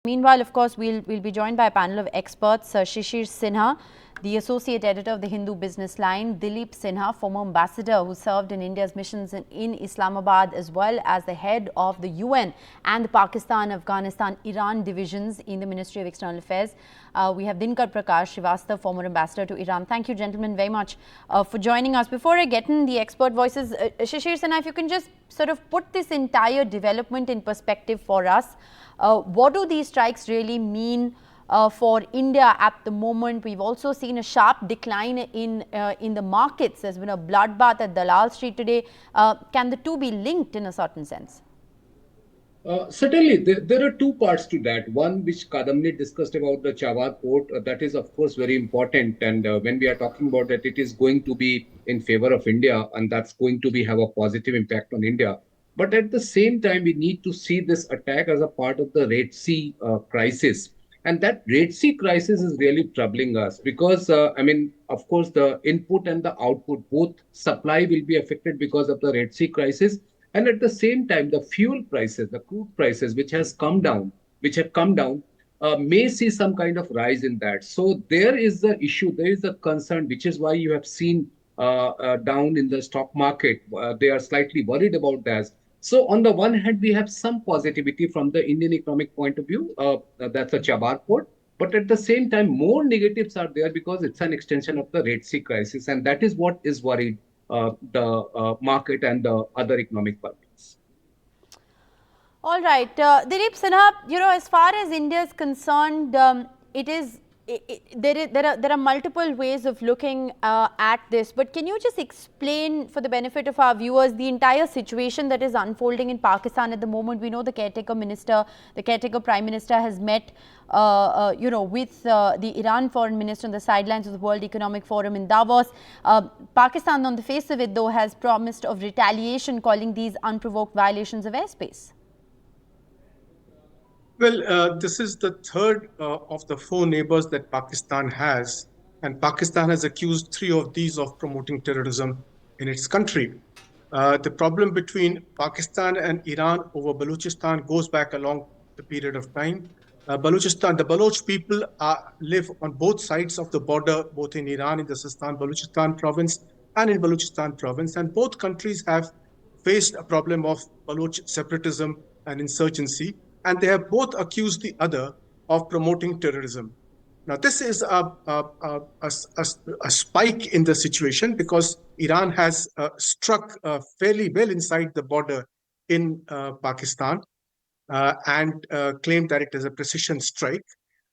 Meanwhile, of course, we'll be joined by a panel of experts. Shishir Sinha, the associate editor of the Hindu Business Line; Dilip Sinha, former ambassador who served in India's missions in Islamabad, as well as the head of the UN and the Pakistan, Afghanistan, Iran divisions in the Ministry of External Affairs. We have Dinkar Prakash Srivastava, former ambassador to Iran. Thank you, gentlemen, very much for joining us. Before I get in the expert voices, Shishir Sinha, if you can just sort of put this entire development in perspective for us. What do these strikes really mean for India at the moment? We've also seen a sharp decline in the markets. There's been a bloodbath at Dalal Street today. Can the two be linked in a certain sense? Certainly, there are two parts to that. One, which Kadamni discussed about the Chawar port, that is, of course, very important. And when we are talking about that, it is going to be in favor of India, and that's going to have a positive impact on India. But at the same time, we need to see this attack as a part of the Red Sea crisis. And that Red Sea crisis is really troubling us because, of course, the input and the output, both supply will be affected because of the Red Sea crisis. And at the same time, the fuel prices, the crude prices, which have come down, may see some kind of rise in that. So there is the issue, there is the concern, which is why you have seen down in the stock market. They are slightly worried about that. So on the one hand, we have some positivity from the Indian economic point of view. That's a Chabar port. But at the same time, more negatives are there because it's an extension of the Red Sea crisis. And that is what is worried the market and the other economic partners. All right. Dilip Sinha, as far as India is concerned, there are multiple ways of looking at this, but can you just explain, for the benefit of our viewers, the entire situation that is unfolding in Pakistan at the moment? We know the caretaker prime minister has met with the Iran foreign minister on the sidelines of the World Economic Forum in Davos. Pakistan, on the face of it, though, has promised of retaliation, calling these unprovoked violations of airspace. Well, this is the third of the four neighbors that Pakistan has, and Pakistan has accused three of these of promoting terrorism in its country. The problem between Pakistan and Iran over Balochistan goes back a long period of time. Balochistan, the Baloch people live on both sides of the border, both in Iran, in the Sistan-Balochistan province, and in Balochistan province, and both countries have faced a problem of Baloch separatism and insurgency, and they have both accused the other of promoting terrorism. Now, this is a spike in the situation because Iran has struck fairly well inside the border in Pakistan and claimed that it is a precision strike.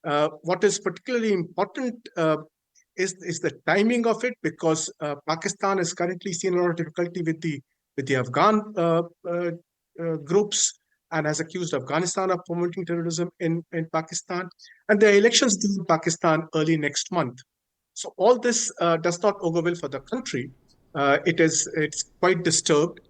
What is particularly important is the timing of it, because Pakistan is currently seeing a lot of difficulty with the Afghan groups, and has accused Afghanistan of promoting terrorism in Pakistan. And there are elections due in Pakistan early next month. So all this does not augur well for the country. It's quite disturbed.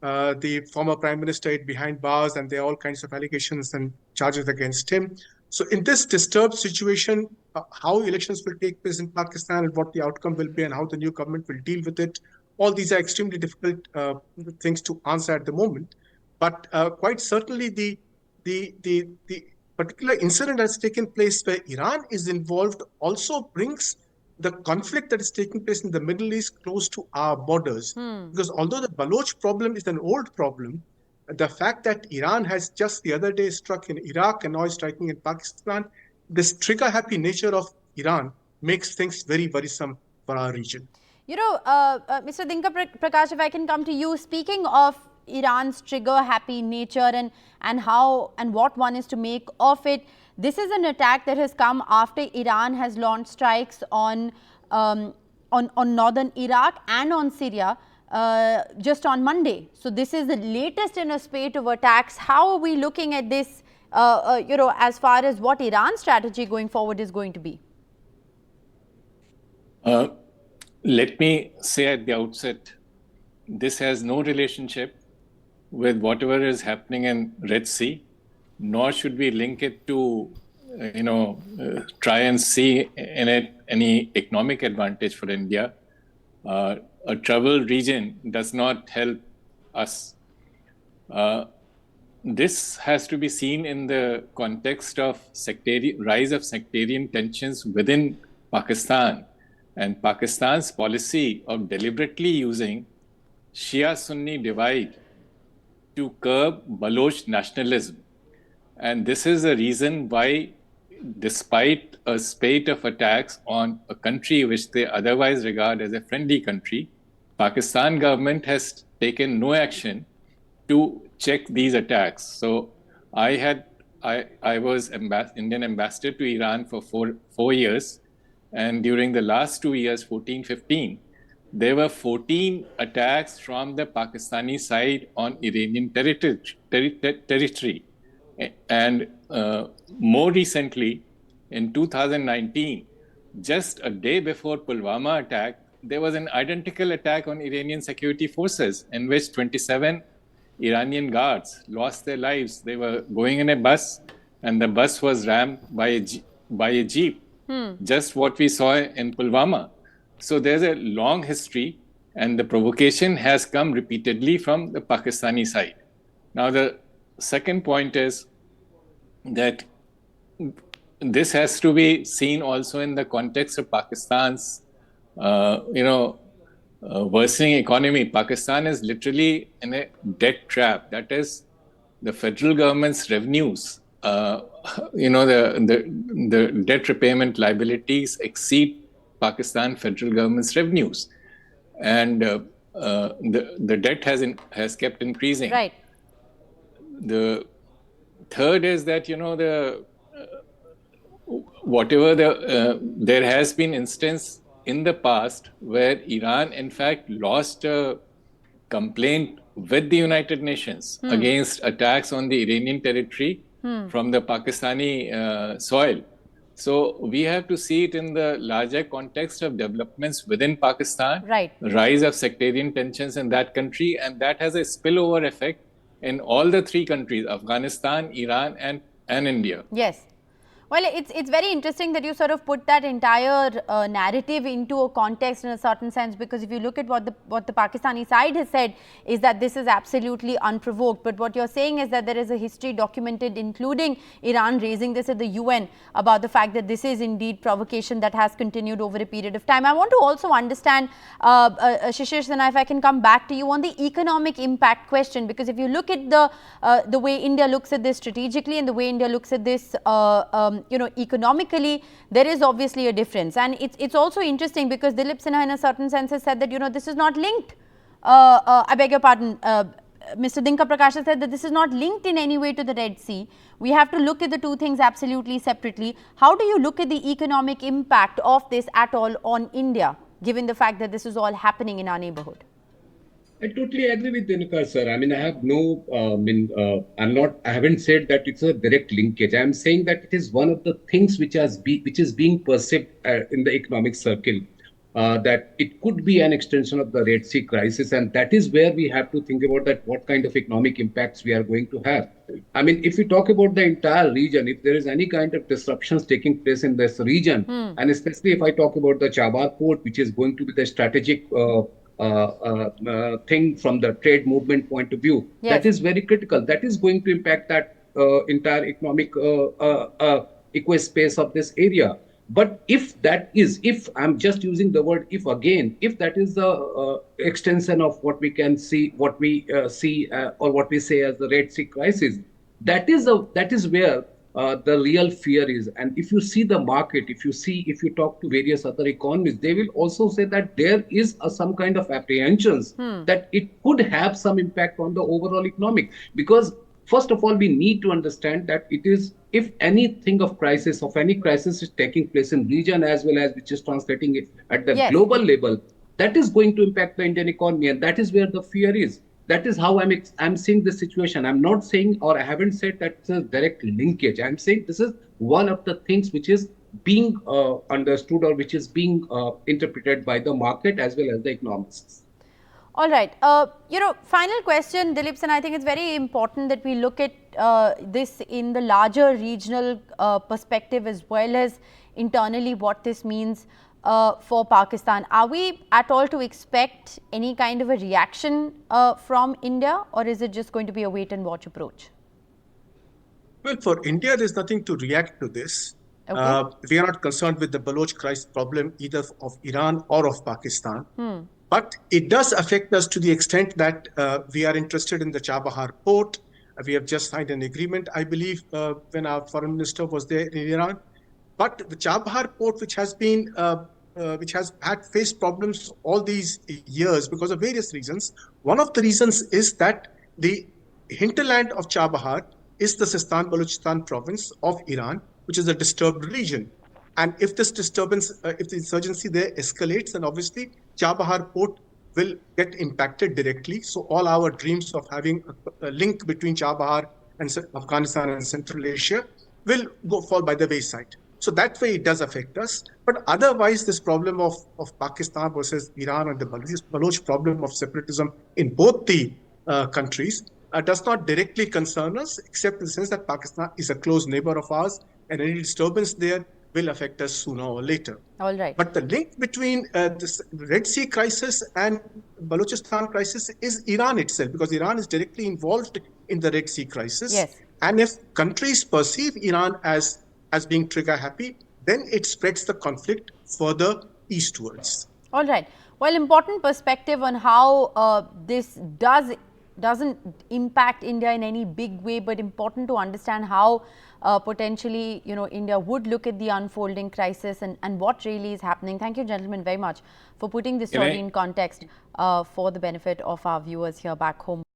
The former prime minister is behind bars, and there are all kinds of allegations and charges against him. So in this disturbed situation, how elections will take place in Pakistan and what the outcome will be and how the new government will deal with it, all these are extremely difficult things to answer at the moment. But quite certainly, the particular incident that's taken place where Iran is involved also brings the conflict that is taking place in the Middle East close to our borders. Because although the Baloch problem is an old problem, the fact that Iran has just the other day struck in Iraq and now is striking in Pakistan, this trigger-happy nature of Iran makes things very worrisome for our region. Mr. Dinkar Prakash, if I can come to you, speaking of Iran's trigger-happy nature and how and what one is to make of it. This is an attack that has come after Iran has launched strikes on northern Iraq and on Syria just on Monday. So this is the latest in a spate of attacks. How are we looking at this, as far as what Iran's strategy going forward is going to be? Let me say at the outset, this has no relationship with whatever is happening in Red Sea, nor should we link it to, try and see in it any economic advantage for India. A troubled region does not help us. this has to be seen in the context of rise of sectarian tensions within Pakistan, and Pakistan's policy of deliberately using Shia-Sunni divide to curb Baloch nationalism. And this is the reason why, despite a spate of attacks on a country which they otherwise regard as a friendly country, Pakistan government has taken no action to check these attacks. So I was Indian ambassador to Iran for four years, and during the last 2 years, 14-15, there were 14 attacks from the Pakistani side on Iranian territory. And more recently, in 2019, just a day before Pulwama attack, there was an identical attack on Iranian security forces in which 27 Iranian guards lost their lives. They were going in a bus, and the bus was rammed by a jeep. Just what we saw in Pulwama. So there's a long history, and the provocation has come repeatedly from the Pakistani side. Now, the second point is that this has to be seen also in the context of Pakistan's, worsening economy. Pakistan is literally in a debt trap. That is, the federal government's revenues, the debt repayment liabilities exceed Pakistan federal government's revenues, and the debt has kept increasing. Right. The third is that there has been instance in the past where Iran in fact lost a complaint with the United Nations against attacks on the Iranian territory from the Pakistani soil. So we have to see it in the larger context of developments within Pakistan, Right. rise of sectarian tensions in that country, and that has a spillover effect in all the three countries, Afghanistan, Iran, and India. Yes. Well, it's very interesting that you sort of put that entire narrative into a context in a certain sense, because if you look at what the Pakistani side has said is that this is absolutely unprovoked. But what you're saying is that there is a history documented, including Iran raising this at the UN about the fact that this is indeed provocation that has continued over a period of time. I want to also understand, Shishir Sinha, if I can come back to you on the economic impact question, because if you look at the way India looks at this strategically and the way India looks at this economically, there is obviously a difference. And it's also interesting because Dilip Sinha in a certain sense has said that, this is not linked. I beg your pardon, Mr. Dinka Prakash has said that this is not linked in any way to the Red Sea. We have to look at the two things absolutely separately. How do you look at the economic impact of this at all on India, given the fact that this is all happening in our neighborhood? I totally agree with Dinakar, sir. I mean, I have no, I haven't said that it's a direct linkage. I'm saying that it is one of the things which is being perceived in the economic circle, that it could be an extension of the Red Sea crisis. And that is where we have to think about that, what kind of economic impacts we are going to have. I mean, if we talk about the entire region, if there is any kind of disruptions taking place in this region, and especially if I talk about the Chabad port, which is going to be the strategic thing from the trade movement point of view, yes, that is very critical. That is going to impact that entire economic equispace of this area. But if I'm just using the word if again, if that is the extension of what we can see, or what we say as the Red Sea crisis, that is where the real fear is. And if you see the market, if you talk to various other economists, they will also say that there is some kind of apprehensions that it could have some impact on the overall economic. Because first of all, we need to understand that it is, if anything of any crisis is taking place in region as well as which is translating it at the yes, global level, that is going to impact the Indian economy, and that is where the fear is. That is how I'm seeing the situation. I'm not saying, or I haven't said that it's a direct linkage. I'm saying this is one of the things which is being understood, or which is being interpreted by the market as well as the economists. All right. Final question, Dilip Sinha. I think it's very important that we look at this in the larger regional perspective as well as internally what this means for Pakistan. Are we at all to expect any kind of a reaction from India, or is it just going to be a wait and watch approach? Well, for India, there's nothing to react to this. Okay. We are not concerned with the Baloch crisis problem either of Iran or of Pakistan. But it does affect us to the extent that we are interested in the Chabahar port. We have just signed an agreement, I believe, when our foreign minister was there in Iran. But the Chabahar port, which has faced problems all these years because of various reasons. One of the reasons is that the hinterland of Chabahar is the Sistan Balochistan province of Iran, which is a disturbed region. And if this disturbance, if the insurgency there escalates, then obviously Chabahar port will get impacted directly. So all our dreams of having a link between Chabahar and Afghanistan and Central Asia will fall by the wayside. So that way it does affect us. But otherwise, this problem of Pakistan versus Iran and the Baloch problem of separatism in both the countries does not directly concern us, except in the sense that Pakistan is a close neighbor of ours, and any disturbance there will affect us sooner or later. All right. But the link between this Red Sea crisis and Balochistan crisis is Iran itself, because Iran is directly involved in the Red Sea crisis. Yes. And if countries perceive Iran as being trigger happy, then it spreads the conflict further eastwards. All right. Well, important perspective on how this doesn't impact India in any big way, but important to understand how potentially, India would look at the unfolding crisis and what really is happening. Thank you, gentlemen, very much for putting this story in context for the benefit of our viewers here back home.